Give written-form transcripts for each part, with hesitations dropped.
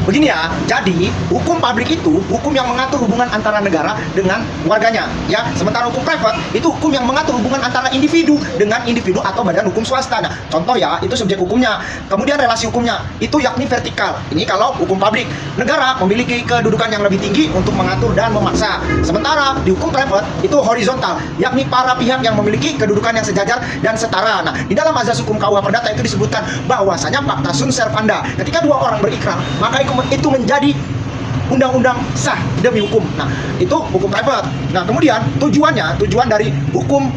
begini ya. Jadi, hukum publik itu hukum yang mengatur hubungan antara negara dengan warganya, ya. Sementara hukum private itu hukum yang mengatur hubungan antara individu dengan individu atau badan hukum swasta. Nah, contoh ya, itu subjek hukumnya. Kemudian relasi hukumnya itu yakni vertikal. Ini kalau hukum publik, negara memiliki kedudukan yang lebih tinggi untuk mengatur dan memaksa. Sementara di hukum private itu horizontal, yakni para pihak yang memiliki kedudukan yang sejajar dan setara. Nah, di dalam azas hukum KUH Perdata itu disebutkan bahwasanya fakta sunt servanda. Ketika dua orang berikrar, maka itu menjadi undang-undang sah demi hukum. Nah, itu hukum private. Nah, kemudian tujuan dari hukum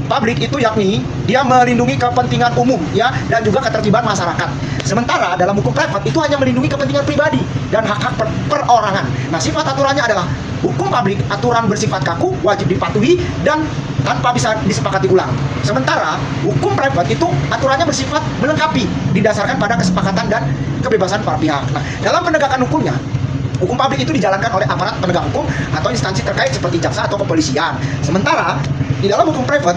publik itu yakni dia melindungi kepentingan umum, ya, dan juga ketertiban masyarakat. Sementara dalam hukum private itu hanya melindungi kepentingan pribadi dan hak-hak perorangan. Nah, sifat aturannya adalah hukum publik aturan bersifat kaku, wajib dipatuhi dan tanpa bisa disepakati ulang. Sementara hukum private itu aturannya bersifat melengkapi, didasarkan pada kesepakatan dan kebebasan para pihak. Nah, dalam penegakan hukumnya, hukum publik itu dijalankan oleh aparat penegak hukum atau instansi terkait seperti jaksa atau kepolisian. Sementara di dalam hukum private,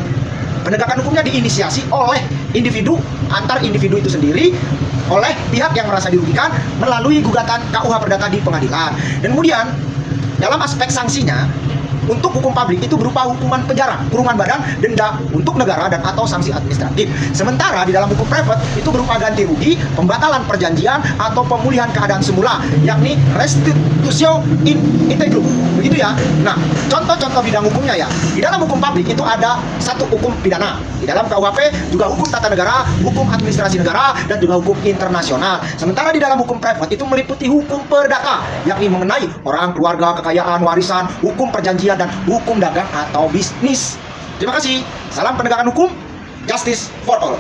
penegakan hukumnya diinisiasi oleh individu, antar individu itu sendiri, oleh pihak yang merasa dirugikan melalui gugatan KUH Perdata di pengadilan. Dan kemudian dalam aspek sanksinya, untuk hukum publik itu berupa hukuman penjara, kurungan badan, denda untuk negara dan atau sanksi administratif. Sementara di dalam hukum private itu berupa ganti rugi, pembatalan perjanjian atau pemulihan keadaan semula, yakni restitutio in integrum. Begitu ya. Nah, contoh-contoh bidang hukumnya ya. Di dalam hukum publik itu ada satu hukum pidana. Di dalam KUHP juga hukum tata negara, hukum administrasi negara, dan juga hukum internasional. Sementara di dalam hukum private itu meliputi hukum perdata, yakni mengenai orang, keluarga, kekayaan, warisan, hukum perjanjian, dan hukum dagang atau bisnis. Terima kasih. Salam penegakan hukum, justice for all.